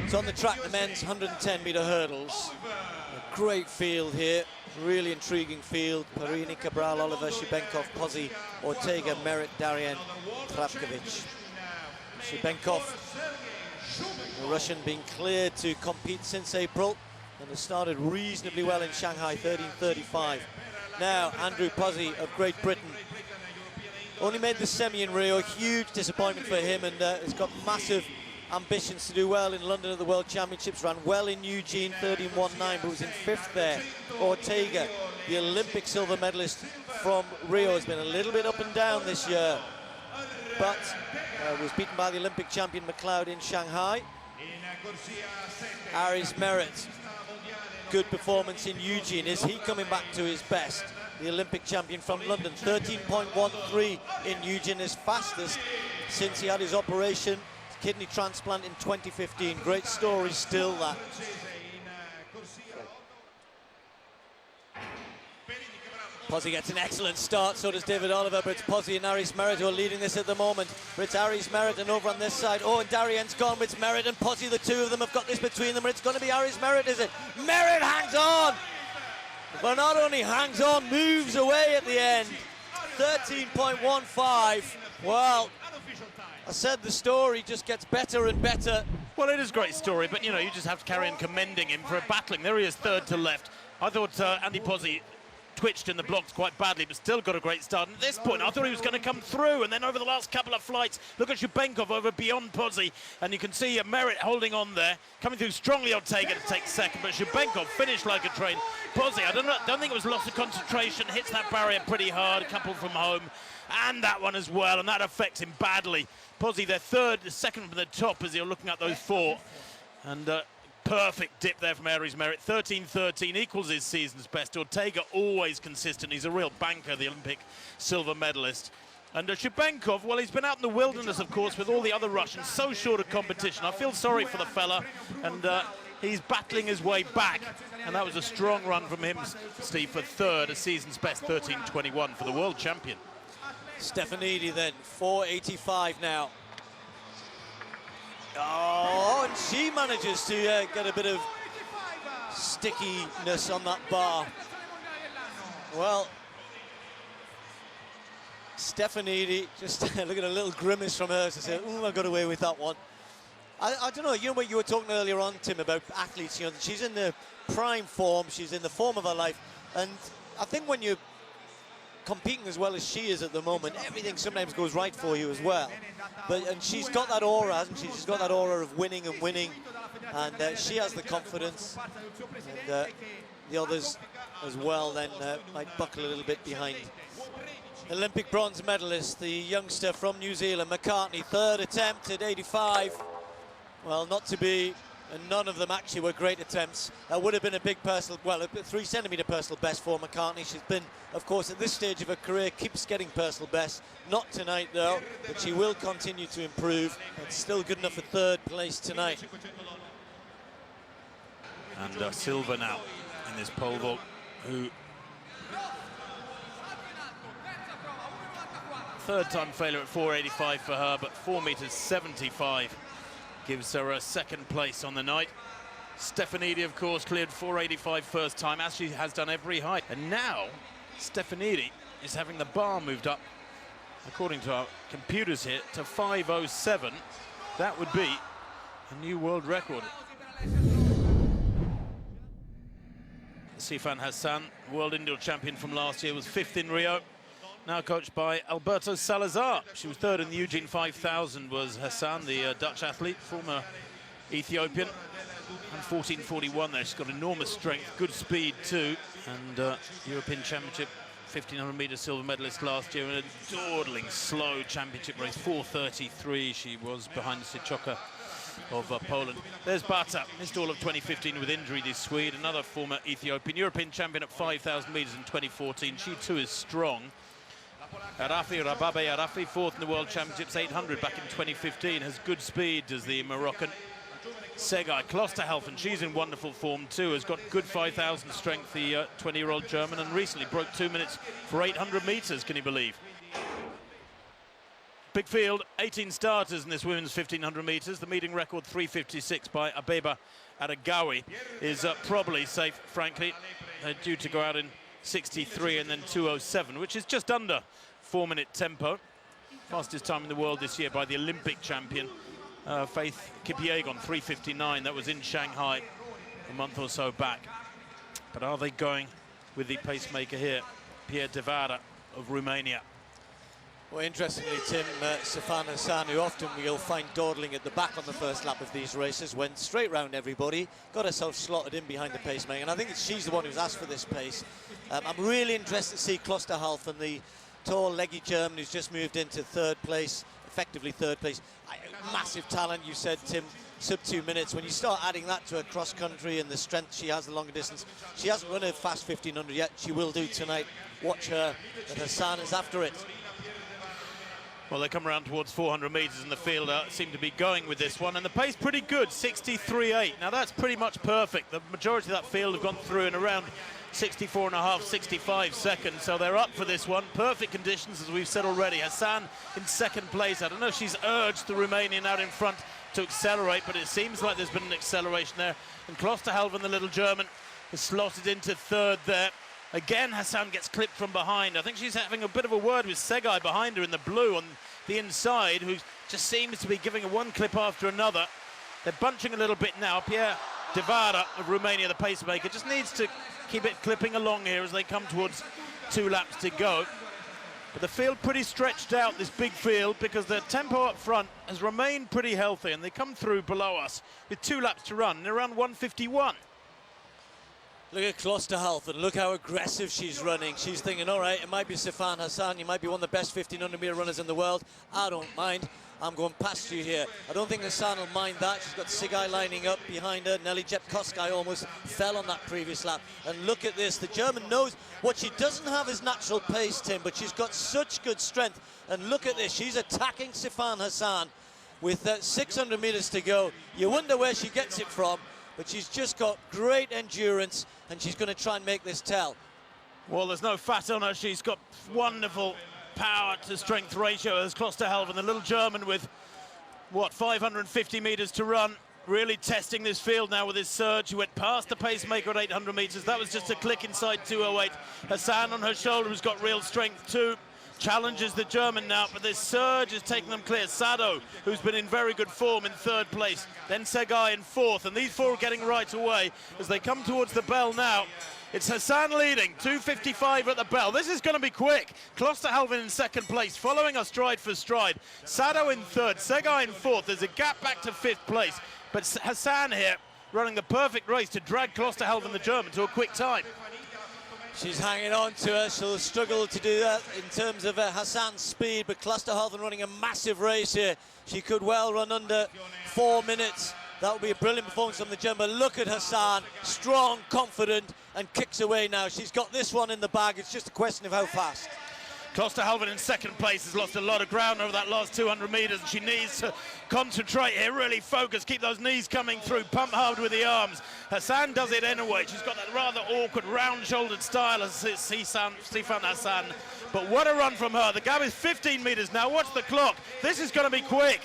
It's on the track, the men's 110-meter hurdles. A great field here. Really intriguing field. Perini, Cabral, Oliver, Shibenkov, Pozzi, Ortega, Merritt, Darien, Trapkovic. Shibenkov, the Russian, being cleared to compete since April and has started reasonably well in Shanghai, 13.35. Now, Andrew Pozzi of Great Britain Only made the semi in Rio, huge disappointment for him, and has got massive ambitions to do well in London at the World Championships. Ran well in Eugene, 13.19, but was in 5th there. Ortega, the Olympic silver medalist from Rio, has been a little bit up and down this year, but was beaten by the Olympic champion McLeod in Shanghai. Aris Merritt, good performance in Eugene. Is he coming back to his best? The Olympic champion from London, 13.13 in Eugene, his fastest since he had his operation, kidney transplant in 2015. Great story still, that. Pozzi gets an excellent start, so does David Oliver, but it's Pozzi and Aris Merritt who are leading this at the moment. But it's Aris Merritt, and over on this side, oh, and Darienne's gone, but it's Merritt and Pozzi, the two of them have got this between them, but it's going to be Aris Merritt, is it? Merritt hangs on! But not only hangs on, moves away at the end. 13.15. Well, I said the story just gets better and better. Well, it is a great story, but, you know, you just have to carry on commending him for battling. There he is, third to left. I thought Andy Pozzi twitched in the blocks quite badly, but still got a great start. And at this point, I thought he was going to come through, and then over the last couple of flights, look at Shubenkov over beyond Pozzi, and you can see Merritt holding on there, coming through strongly. Ortega to take second, but Shubenkov finished like a train. Pozzi, I don't think it was loss of concentration, hits that barrier pretty hard, a couple from home, and that one as well, and that affects him badly. Pozzi, their third, second from the top as you're looking at those four, and perfect dip there from Aris Merritt. 13.13 equals his season's best. Ortega always consistent. He's a real banker, the Olympic silver medalist. And Shubenkov, well, he's been out in the wilderness, of course, with all the other Russians. So short of competition. I feel sorry for the fella. And he's battling his way back. And that was a strong run from him, Steve, for third, a season's best, 13.21 for the world champion. Stefanidi then, 4.85 now. Oh, and she manages to get a bit of stickiness on that bar. Well, Stefanidi, just look at a little grimace from her to say, "Ooh, I got away with that one." I don't know, you know what you were talking earlier on, Tim, about athletes, you know, she's in the prime form, she's in the form of her life, and I think when you're competing as well as she is at the moment, everything sometimes goes right for you as well. And she's got that aura, hasn't she? She's got that aura of winning and winning, and she has the confidence, and the others as well then might buckle a little bit behind. Olympic bronze medalist, the youngster from New Zealand, McCartney, third attempt at 85. Well, not to be, and none of them actually were great attempts. That would have been a big personal, well, a 3-centimetre personal best for McCartney. She's been, of course, at this stage of her career, keeps getting personal best. Not tonight, though, but she will continue to improve. It's still good enough for third place tonight. And Silva now in this pole vault, who third time failure at 4.85 for her, but 4.75 gives her a second place on the night. Stefanidi, of course, cleared 4.85 first time, as she has done every height. And now, Stefanidi is having the bar moved up, according to our computers here, to 5.07. That would be a new world record. Sifan Hassan, world indoor champion from last year, was 5th in Rio. Now coached by Alberto Salazar. She was third in the Eugene 5000, was Hassan, the Dutch athlete, former Ethiopian. And 14.41 there. She's got enormous strength, good speed too. And European Championship 1500 meter silver medalist last year in a dawdling slow championship race. 4.33 she was behind Sichoka of Poland. There's Bata, missed all of 2015 with injury, this Swede, another former Ethiopian, European champion at 5,000 meters in 2014. She too is strong. Rababe Arafi, 4th in the World Championships 800 back in 2015, has good speed, does the Moroccan. Segay Klosterhalfen, she's in wonderful form too, has got good 5,000 strength, the 20-year-old German, and recently broke 2 minutes for 800 meters, can you believe? Big field, 18 starters in this women's 1,500 meters. The meeting record 3.56 by Abeba Adagawi is probably safe, frankly, due to go out in 63 and then 2.07, which is just under 4-minute tempo. Fastest time in the world this year by the Olympic champion, Faith Kipyegon, 3.59. That was in Shanghai a month or so back. But are they going with the pacemaker here, Pierre Devara of Romania? Well, interestingly, Tim, Sifan Hassan, who often we'll find dawdling at the back on the first lap of these races, went straight round everybody, got herself slotted in behind the pacemaker, and I think she's the one who's asked for this pace. I'm really interested to see Klosterhalfen, the tall, leggy German who's just moved into third place, effectively third place. Massive talent, you said, Tim, sub 2 minutes. When you start adding that to her cross country and the strength she has, the longer distance, she hasn't run a fast 1500 yet. She will do tonight. Watch her, and Hassan is after it. Well, they come around towards 400 metres and the field seem to be going with this one. And the pace pretty good, 63.8. Now, that's pretty much perfect. The majority of that field have gone through in around 64.5, 65 seconds. So they're up for this one. Perfect conditions, as we've said already. Hassan in second place. I don't know if she's urged the Romanian out in front to accelerate, but it seems like there's been an acceleration there. And Klosterhalfen, the little German, is slotted into third there. Again, Hassan gets clipped from behind. I think she's having a bit of a word with Segai behind her in the blue on the inside, who just seems to be giving her one clip after another. They're bunching a little bit now. Pierre Devara of Romania, the pacemaker, just needs to keep it clipping along here as they come towards 2 laps to go. But the field pretty stretched out, this big field, because the tempo up front has remained pretty healthy, and they come through below us with 2 laps to run. They're around 1:51. Look at Klosterhalfen, look how aggressive she's running. She's thinking, all right, it might be Sifan Hassan, you might be one of the best 1500 metre runners in the world. I don't mind, I'm going past you here. I don't think Hassan will mind that. She's got Segai lining up behind her. Nelly Jepkoskai almost fell on that previous lap. And look at this, the German knows what she doesn't have is natural pace, Tim, but she's got such good strength. And look at this, she's attacking Sifan Hassan with 600 metres to go. You wonder where she gets it from, but she's just got great endurance, and she's going to try and make this tell. Well, there's no fat on her. She's got wonderful power to strength ratio as Klosterhalfen, the little German with, what, 550 metres to run. Really testing this field now with his surge. He went past the pacemaker at 800 metres. That was just a click inside 2:08. Hassan on her shoulder has got real strength too. Challenges the German now, but this surge is taking them clear. Sado, who's been in very good form, in third place. Then Segai in fourth, and these four are getting right away as they come towards the bell now. It's Hassan leading, 2:55 at the bell. This is going to be quick. Klosterhalfen in second place, following us stride for stride. Sado in third, Segai in fourth. There's a gap back to fifth place, but Hassan here running the perfect race to drag Klosterhalfen, the German, to a quick time. She's hanging on to her. She'll struggle to do that in terms of Hassan's speed, but Klosterhalfen running a massive race here. She could well run under 4 minutes. That would be a brilliant performance from the German. But look at Hassan, strong, confident, and kicks away now. She's got this one in the bag. It's just a question of how fast. Klosterhalfen in second place has lost a lot of ground over that last 200 metres, and she needs to concentrate here, really focus, keep those knees coming through, pump hard with the arms. Hassan does it anyway. She's got that rather awkward, round-shouldered style as Sifan Hassan. But what a run from her. The gap is 15 metres now. Watch the clock. This is going to be quick.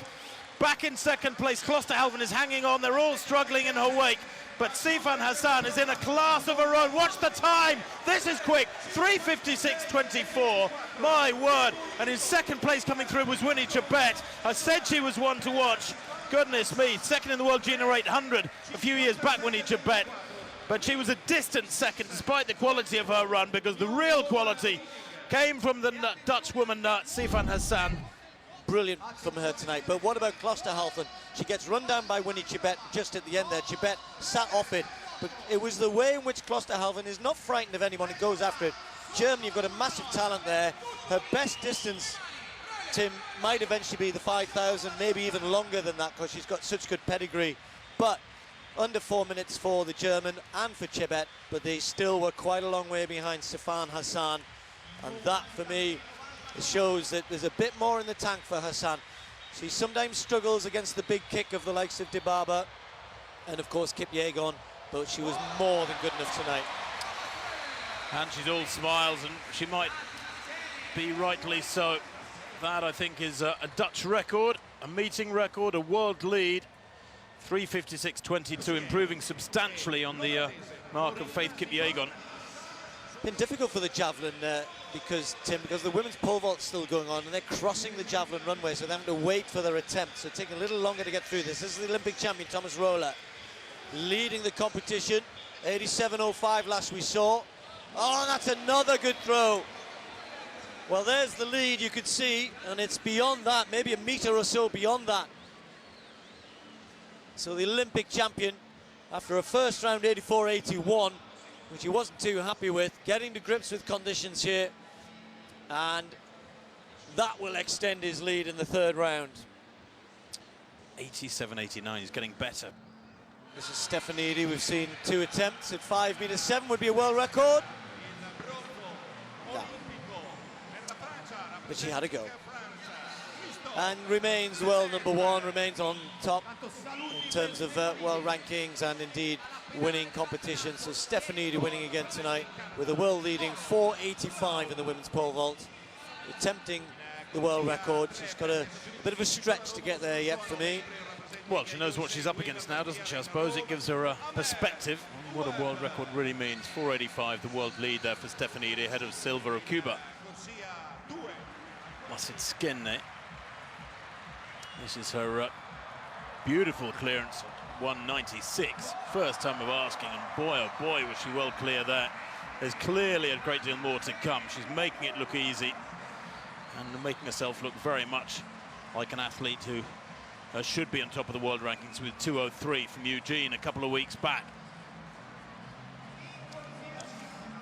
Back in second place, Klosterhalfen is hanging on. They're all struggling in her wake. But Sifan Hassan is in a class of her own. Watch the time. This is quick. 3:56.24. My word. And in second place coming through was Winnie Chebet. I said she was one to watch. Goodness me. Second in the world junior 800 a few years back, Winnie Chebet. But she was a distant second despite the quality of her run, because the real quality came from the Dutch woman, Sifan Hassan. Brilliant from her tonight. But what about Klosterhalfen? She gets run down by Winnie Chebet just at the end there. Chebet sat off it, but it was the way in which Klosterhalfen is not frightened of anyone and goes after it. Germany have got a massive talent there. Her best distance, Tim, might eventually be the 5,000, maybe even longer than that, because she's got such good pedigree. But under 4 minutes for the German and for Chebet, but they still were quite a long way behind Sifan Hassan. And that, for me, it shows that there's a bit more in the tank for Hassan. She sometimes struggles against the big kick of the likes of Dibaba and, of course, Kipyegon, but she was more than good enough tonight. And she's all smiles, and she might be rightly so. That, I think, is a Dutch record, a meeting record, a world lead. 3:56.22, improving substantially on the mark of Faith Kipyegon. Been difficult for the javelin because the women's pole vault's still going on, and they're crossing the javelin runway, so they have to wait for their attempt. So taking a little longer to get through this. This is the Olympic champion, Thomas Rohler, leading the competition. 87.05 last we saw. Oh, that's another good throw. Well, there's the lead you could see, and it's beyond that, maybe a metre or so beyond that. So the Olympic champion, after a first round 84-81, which he wasn't too happy with, getting to grips with conditions here, and that will extend his lead in the third round. 87-89, he's getting better. This is Stefanidi. We've seen 2 attempts at 5'7" would be a world record. No. But she had a go. And remains world number 1, remains on top in terms of world rankings and indeed winning competitions. So Stefanidi winning again tonight with a world leading 4.85 in the women's pole vault, attempting the world record. She's got a bit of a stretch to get there yet for me. Well, she knows what she's up against now, doesn't she? I suppose it gives her a perspective on what a world record really means. 4.85, the world lead there for Stefanidi, ahead of Silva of Cuba. Lasitskene. This is her beautiful clearance, 196. First time of asking, and boy, oh boy, was she well clear there. There's clearly a great deal more to come. She's making it look easy and making herself look very much like an athlete who should be on top of the world rankings with 2:03 from Eugene a couple of weeks back.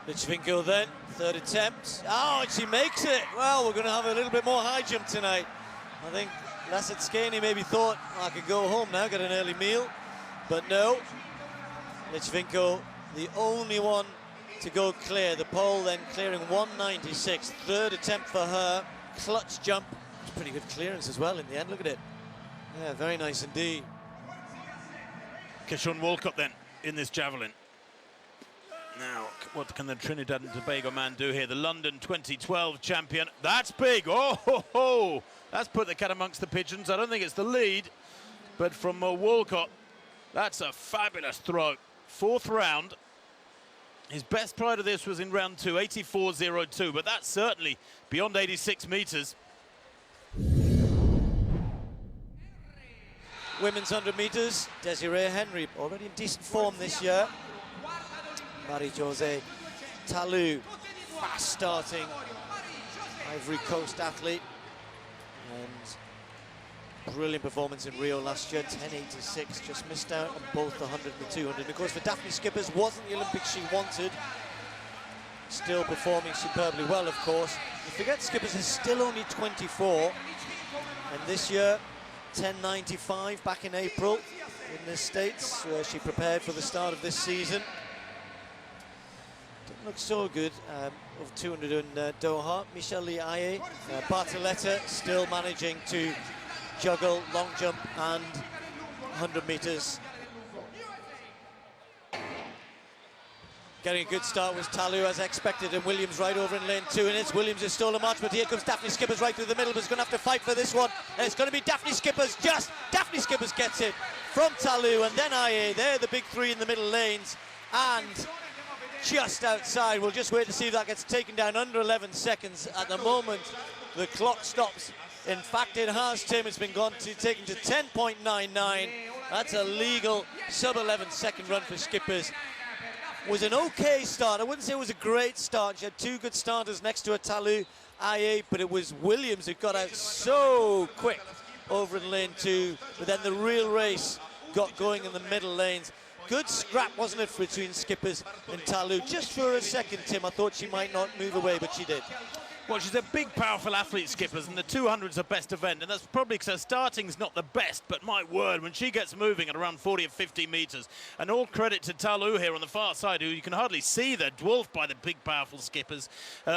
Lichvinko then, third attempt. Oh, and she makes it. Well, we're going to have a little bit more high jump tonight. I think Lasitskene maybe thought, I could go home now, get an early meal. But no, Lichvinko, the only one to go clear. The pole then clearing 196. Third attempt for her. Clutch jump. Pretty good clearance as well in the end. Look at it. Yeah, very nice indeed. Kishon Walcott then in this javelin. Now, what can the Trinidad and Tobago man do here? The London 2012 champion. That's big. Oh, ho, ho. That's put the cat amongst the pigeons. I don't think it's the lead, but from Walcott, that's a fabulous throw. 4th round. His best prior to this was in round 2, 84.02, but that's certainly beyond 86 metres. Women's 100 metres, Desiree Henry, already in decent form this year. Marie-José Talu, fast starting Ivory Coast athlete. And brilliant performance in Rio last year, 10.86, just missed out on both the 100 and the 200. And of course, for Daphne Skippers, wasn't the Olympics she wanted. Still performing superbly well, of course. You forget Skippers is still only 24. And this year, 10.95 back in April in the States, where she prepared for the start of this season. Didn't look so good of 200 in Doha. Michelle Aye, Bartoletta still managing to juggle long jump and 100 metres. Getting a good start was Talu as expected, and Williams right over in lane 2, and it's Williams who stole a march, but here comes Daphne Skippers right through the middle, but is going to have to fight for this one, and it's going to be Daphne Skippers, Daphne Skippers gets it from Talu, and then Aye. They're the big 3 in the middle lanes, and just outside. We'll just wait to see if that gets taken down under 11 seconds. At the moment, the clock stops. In fact, it has, Tim. It's been taken to 10.99. That's a legal sub-11 second run for Skippers. Was an okay start. I wouldn't say it was a great start. She had 2 good starters next to her, Talu, Aye, but it was Williams who got out so quick over in lane 2. But then the real race got going in the middle lanes. Good scrap, wasn't it, between Skippers and Talu? Just for a second, Tim, I thought she might not move away, but she did. Well, she's a big, powerful athlete, Skippers, and the 200's her best event, and that's probably because her starting's not the best, but my word, when she gets moving at around 40 or 50 metres, and all credit to Talu here on the far side, who you can hardly see there, dwarfed by the big, powerful Skippers,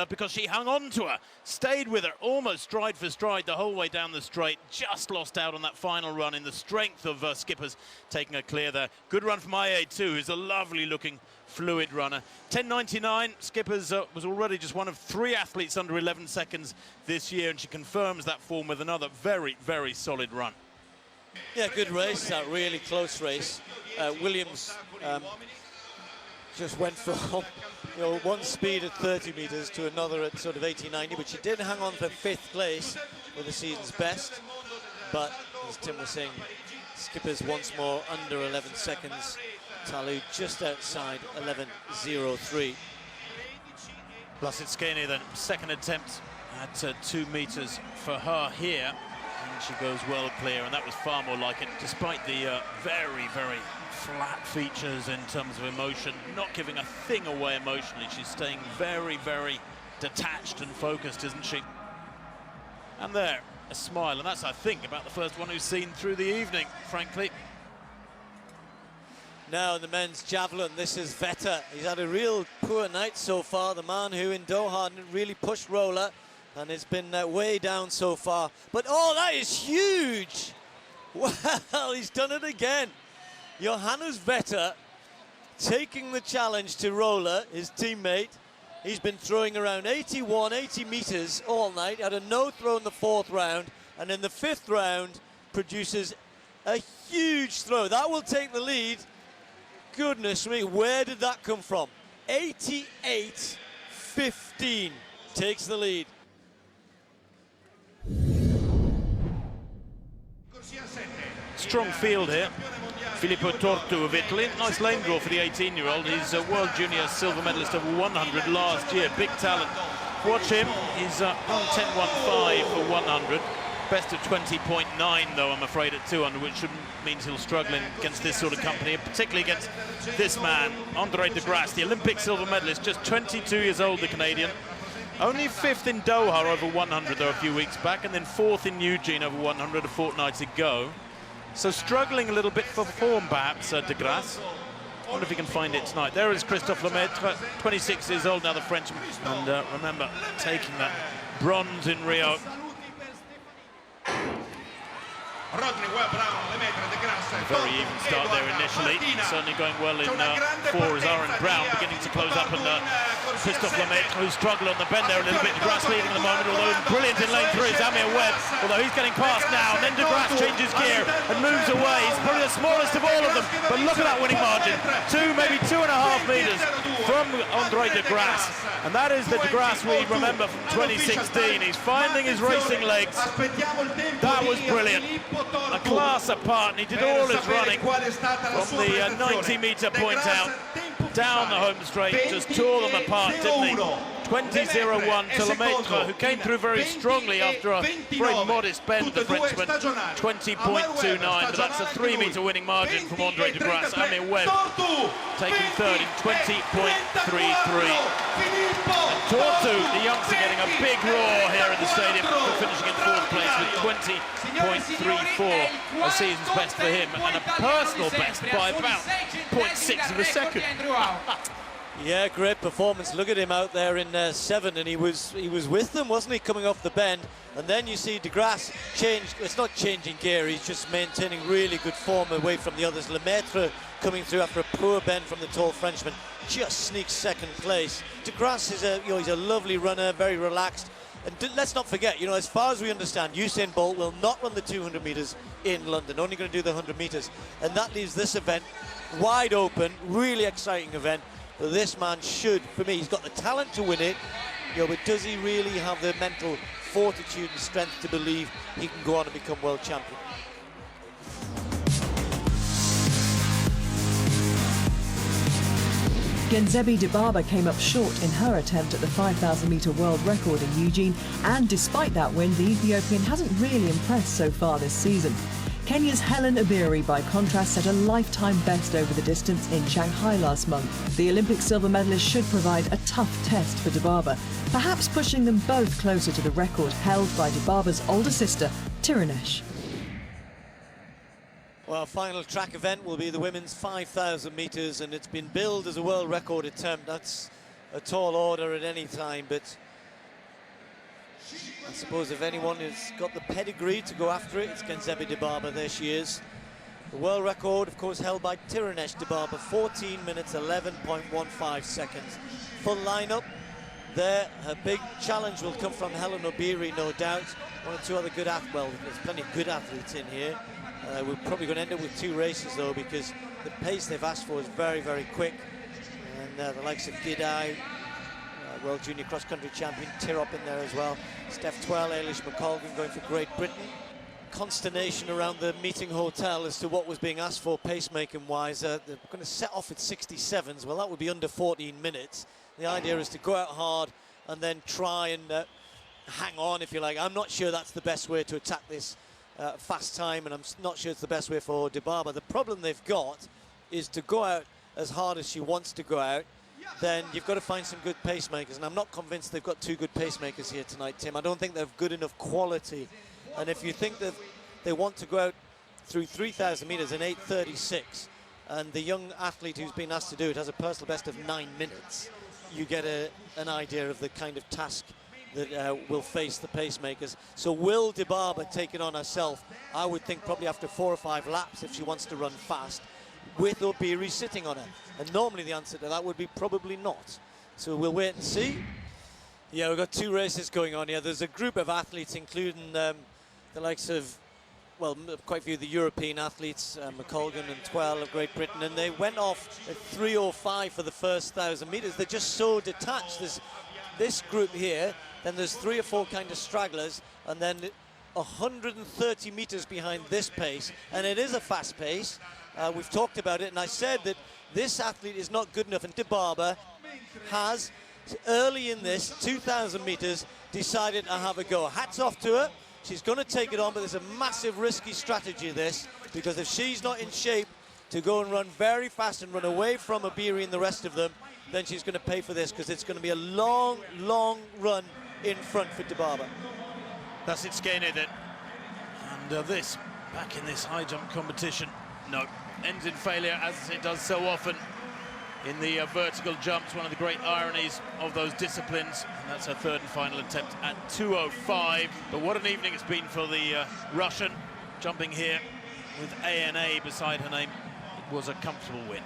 because she hung on to her, stayed with her, almost stride for stride the whole way down the straight, just lost out on that final run in the strength of Skippers taking her clear there. Good run from Aye too, who's a lovely-looking fluid runner. 10.99, Skippers was already just one of 3 athletes under 11 seconds this year, and she confirms that form with another very, very solid run. Yeah, good race, that really close race. Williams just went from one speed at 30 metres to another at sort of 80-90, but she did hang on for 5th place with the season's best. But as Tim was saying, Skippers once more under 11 seconds. Talu just outside 11.03. Lasitskene then, second attempt at 2 meters for her here, and she goes well clear, and that was far more like it, despite the very, very flat features in terms of emotion, not giving a thing away emotionally. She's staying very, very detached and focused, isn't she? And there, a smile, and that's, I think, about the first one who's seen through the evening, frankly. Now in the men's javelin, this is Vetter. He's had a real poor night so far, the man who in Doha really pushed roller, and it's been way down so far. But oh, that is huge! Well, he's done it again. Johannes Vetter taking the challenge to roller, his teammate. He's been throwing around 80 meters all night, had a no throw in the 4th round, and in the 5th round produces a huge throw. That will take the lead. Goodness me, where did that come from? 88-15 takes the lead. Strong field here. Filippo Tortu of Italy. Nice lane draw for the 18-year-old. He's a World Junior silver medalist over 100 last year. Big talent. Watch him. He's on 10.15 for 100. Best of 20.9, though, I'm afraid, at 200, which means he'll struggle against this sort of company, particularly against this man, Andre De Grasse, the Olympic silver medalist, just 22 years old, the Canadian. Only 5th in Doha over 100, though, a few weeks back, and then 4th in Eugene over 100 a fortnight ago. So struggling a little bit for form, perhaps, De Grasse. I wonder if he can find it tonight. There is Christophe Lemaitre, 26 years old now, the Frenchman. And remember, taking that bronze in Rio. Very even start there initially, certainly going well in 4 is Aaron Brown, beginning to close up, and Christophe Lemaitre, who struggled on the bend there a little bit. De Grasse leading at the moment, although brilliant in lane 3 is Amir Webb, although he's getting past now, and then De Grasse changes gear and moves away. He's probably the smallest of all of them, but look at that winning margin, 2, maybe 2.5 meters from Andre De Grasse, and that is the De Grasse we remember from 2016. He's finding his racing legs. That was brilliant. A class apart, and he did all his running from the 90-meter point out down the home straight, just tore them apart, didn't he? 20.01 to Lemaitre, who came through very strongly after a very modest bend, the Frenchman. 20.29, but that's a 3-meter winning margin from Andre De Grasse. Amir Webb taking 3rd in 20.33. And Tortu, the youngster, getting a big roar here in the stadium, finishing in 4th place with 20.34, a season's best for him, and a personal best by about 0.6 of a second. Yeah, great performance. Look at him out there in 7, and he was with them, wasn't he, coming off the bend? And then you see De Grasse change. It's not changing gear, he's just maintaining really good form away from the others. Lemaitre coming through after a poor bend from the tall Frenchman, just sneaks 2nd place. De Grasse is he's a lovely runner, very relaxed. And let's not forget, as far as we understand, Usain Bolt will not run the 200 meters in London, only going to do the 100 meters. And that leaves this event wide open, really exciting event. This man should, for me, he's got the talent to win it, but does he really have the mental fortitude and strength to believe he can go on and become world champion? Genzebi Dibaba came up short in her attempt at the 5,000-metre world record in Eugene, and despite that win, the Ethiopian hasn't really impressed so far this season. Kenya's Helen Obiri, by contrast, set a lifetime best over the distance in Shanghai last month. The Olympic silver medalist should provide a tough test for Dibaba, perhaps pushing them both closer to the record held by Dibaba's older sister, Tirunesh. Well, final track event will be the women's 5,000 metres, and it's been billed as a world record attempt. That's a tall order at any time, but I suppose if anyone has got the pedigree to go after it, it's Genzebi Dibaba. There she is. The world record, of course, held by Tirunesh Dibaba, 14 minutes, 11.15 seconds. Full lineup there. Her big challenge will come from Helen Obiri, no doubt. 1 or 2 other good athletes. Well, there's plenty of good athletes in here. We're probably going to end up with 2 races, though, because the pace they've asked for is very, very quick. And the likes of Gidai, World Junior Cross Country Champion, Tirop in there as well. Steph Twell, Ailish McColgan going for Great Britain. Consternation around the meeting hotel as to what was being asked for pacemaking-wise. They're going to set off at 67s. Well, that would be under 14 minutes. The idea is to go out hard and then try and hang on, if you like. I'm not sure that's the best way to attack this fast time, and I'm not sure it's the best way for Dibaba. The problem they've got is to go out as hard as she wants to go out, then you've got to find some good pacemakers, and I'm not convinced they've got two good pacemakers here tonight, Tim. I don't think they've good enough quality, and if you think that they want to go out through 3,000 metres in 8:36, and the young athlete who's been asked to do it has a personal best of 9 minutes, you get an idea of the kind of task that will face the pacemakers. So will Dibaba take it on herself? I would think probably after 4 or 5 laps if she wants to run fast, with Obiri sitting on her. And normally the answer to that would be probably not. So we'll wait and see. Yeah, we've got 2 races going on here. There's a group of athletes, including the likes of, well, quite a few of the European athletes, McColgan and Twell of Great Britain, and they went off at 3:05 for the first 1,000 metres. They're just so detached. There's this group here, then there's 3 or 4 kind of stragglers, and then 130 metres behind this pace, and it is a fast pace. We've talked about it, and I said that this athlete is not good enough, and Dibaba has, early in this 2,000 metres, decided to have a go. Hats off to her. She's going to take it on, but there's a massive risky strategy this, because if she's not in shape to go and run very fast and run away from Obiri and the rest of them, then she's going to pay for this, because it's going to be a long, long run in front for Dibaba. That's it, Skene then. And this, back in this high jump competition, no, ends in failure, as it does so often in the vertical jumps, one of the great ironies of those disciplines. And that's her 3rd and final attempt at 2:05. But what an evening it's been for the Russian, jumping here with ANA beside her name. It was a comfortable win.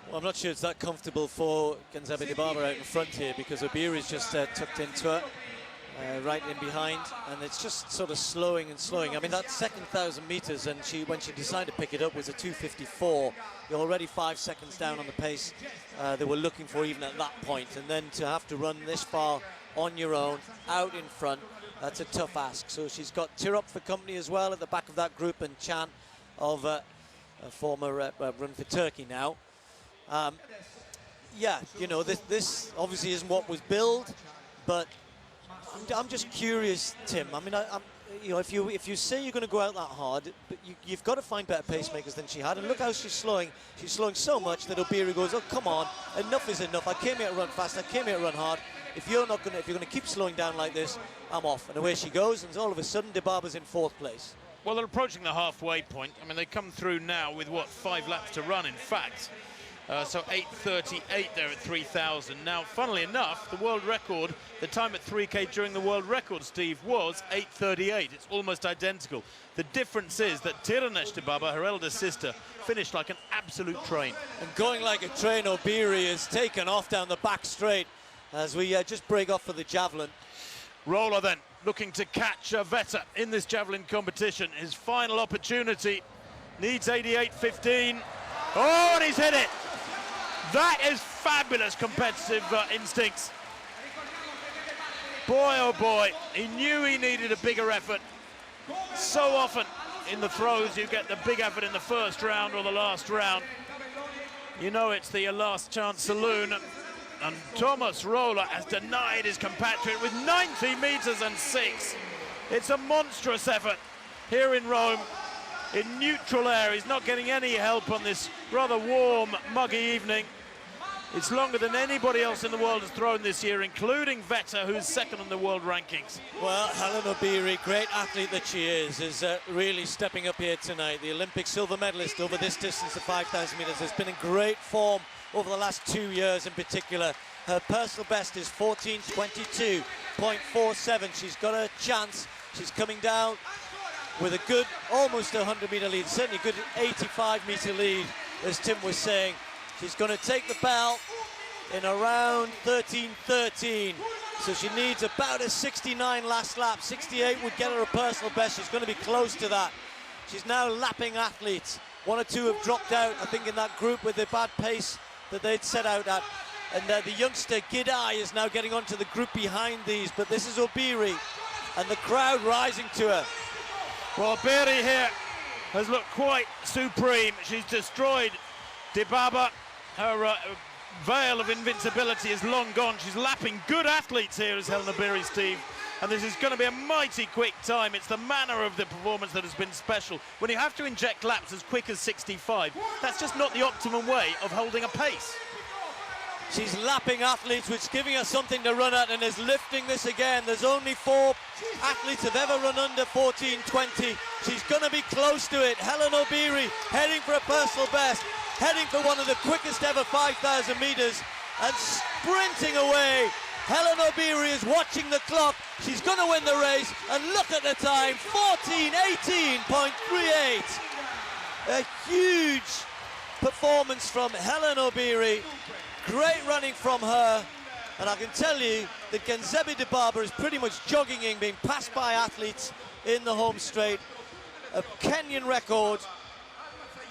Well, I'm not sure it's that comfortable for Genzabe Dibaba out in front here, because Obiri's just tucked into her, right in behind, and it's just sort of slowing and slowing. I mean, that second 1,000 metres, and when she decided to pick it up, was a 2:54. You're already 5 seconds down on the pace they were looking for even at that point, and then to have to run this far on your own, out in front, that's a tough ask. So she's got Tirop for company as well at the back of that group, and Chan of a former Run for Turkey now. Yeah, you know, this obviously isn't what was billed, but I'm just curious, Tim. I mean, you know, if you say you're going to go out that hard, but you've got to find better pacemakers than she had. And look how she's slowing. She's slowing so much that Obiri goes, "Oh, come on, enough is enough. I came here to run fast. I came here to run hard. If you're going to keep slowing down like this, I'm off." And away she goes, and all of a sudden, Dibaba's in 4th place. Well, they're approaching the halfway point. I mean, they come through now with, what, 5 laps to run, in fact. So 8:38 there at 3,000. Now, funnily enough, the world record, the time at 3K during the world record, Steve, was 8:38. It's almost identical. The difference is that Tirunesh Dibaba, her elder sister, finished like an absolute train. And going like a train, Obiri is taken off down the back straight as we just break off for the javelin. Roller then, looking to catch Vetter in this javelin competition. His final opportunity, needs 88.15. Oh, and he's hit it! That is fabulous competitive instincts. Boy, oh boy, he knew he needed a bigger effort. So often in the throws, you get the big effort in the first round or the last round. You know it's the last chance saloon. And Thomas Roller has denied his compatriot with 90 metres and 6. It's a monstrous effort here in Rome. In neutral air, he's not getting any help on this rather warm, muggy evening. It's longer than anybody else in the world has thrown this year, including Vetter, who's 2nd on the world rankings. Well, Helen Obiri, great athlete that she is really stepping up here tonight. The Olympic silver medalist over this distance of 5,000 metres has been in great form over the last 2 years in particular. Her personal best is 14:22.47. She's got a chance. She's coming down with a good, almost 100-metre lead, certainly a good 85-metre lead, as Tim was saying. She's going to take the bell in around 13:13, so she needs about a 69 last lap. 68 would get her a personal best. She's going to be close to that. She's now lapping athletes. 1 or 2 have dropped out, I think, in that group with the bad pace that they'd set out at. And the youngster Gidai is now getting onto the group behind these, but this is Obiri, and the crowd rising to her. Well, Obiri here has looked quite supreme. She's destroyed Dibaba. Her veil of invincibility is long gone. She's lapping good athletes here as Hellen Obiri, Steve. And this is going to be a mighty quick time. It's the manner of the performance that has been special. When you have to inject laps as quick as 65, that's just not the optimum way of holding a pace. She's lapping athletes, which is giving her something to run at, and is lifting this again. There's only 4 athletes have ever run under 14:20. She's going to be close to it. Hellen Obiri heading for a personal best, heading for one of the quickest ever 5,000 metres, and sprinting away. Hellen Obiri is watching the clock. She's going to win the race, and look at the time, 14:18.38. A huge performance from Hellen Obiri. Great running from her, and I can tell you that Genzebe Dibaba is pretty much jogging in, being passed by athletes in the home straight. A Kenyan record.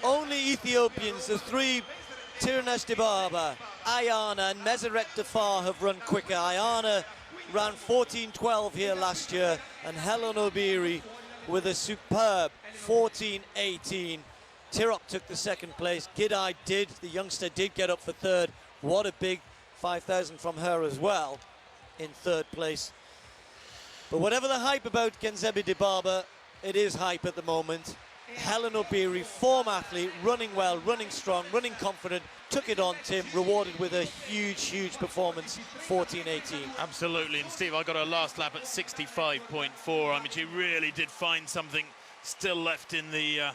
Only Ethiopians, the 3, Tirunesh Dibaba, Ayana and Meseret Dafar, have run quicker. Ayana ran 14:12 here last year, and Hellen Obiri with a superb 14:18. Tirop took the second place. Gidai the youngster did get up for third. What a big 5,000 from her as well in third place. But whatever the hype about Genzebe Dibaba, it is hype at the moment. Hellen Obiri, form athlete, running well, running strong, running confident, took it on, Tim, rewarded with a huge performance, 14:18. Absolutely, and Steve, I got her last lap at 65.4. I mean, she really did find something still left in the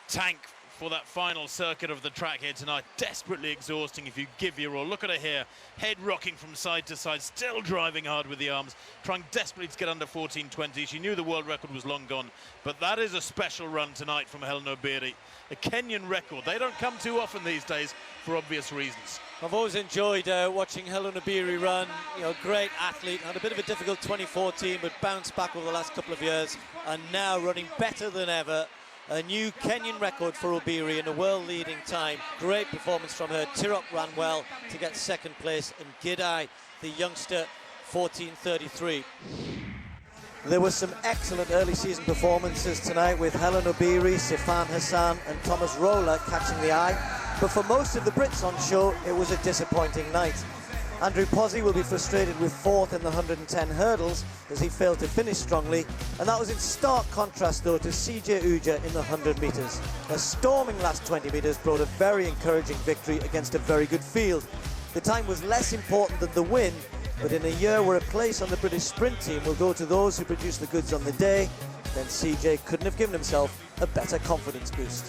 tank for that final circuit of the track here tonight. Desperately exhausting if you give your all. Look at her here, head rocking from side to side, still driving hard with the arms, trying desperately to get under 14:20. She knew the world record was long gone, but that is a special run tonight from Hellen Obiri. A Kenyan record. They don't come too often these days for obvious reasons. I've always enjoyed watching Hellen Obiri run. You know, great athlete, had a bit of a difficult 2014, but bounced back over the last couple of years, and now running better than ever. A new Kenyan record for Obiri in a world-leading time. Great performance from her. Tirop ran well to get second place, and Gidai, the youngster, 14:33. There were some excellent early season performances tonight with Hellen Obiri, Sifan Hassan and Thomas Roller catching the eye. But for most of the Brits on show, it was a disappointing night. Andrew Pozzi will be frustrated with 4th in the 110 hurdles as he failed to finish strongly, and that was in stark contrast though to CJ Uja in the 100 metres. A storming last 20 metres brought a very encouraging victory against a very good field. The time was less important than the win, but in a year where a place on the British sprint team will go to those who produce the goods on the day, then CJ couldn't have given himself a better confidence boost.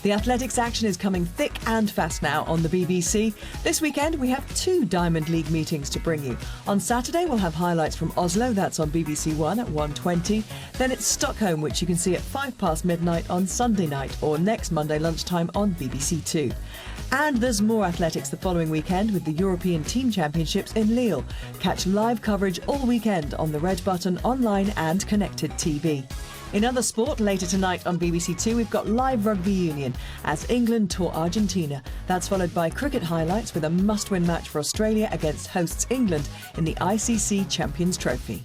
The athletics action is coming thick and fast now on the BBC. This weekend we have 2 Diamond League meetings to bring you. On Saturday we'll have highlights from Oslo, that's on BBC One at 1:20. Then it's Stockholm, which you can see at 5 past midnight on Sunday night, or next Monday lunchtime on BBC Two. And there's more athletics the following weekend with the European Team Championships in Lille. Catch live coverage all weekend on the Red Button online and connected TV. In other sport, later tonight on BBC Two, we've got live rugby union as England tour Argentina. That's followed by cricket highlights with a must-win match for Australia against hosts England in the ICC Champions Trophy.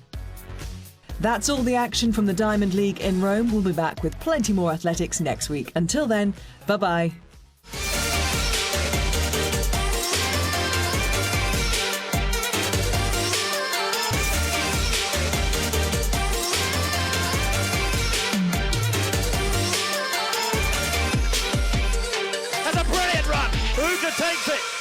That's all the action from the Diamond League in Rome. We'll be back with plenty more athletics next week. Until then, bye-bye. Uja takes it.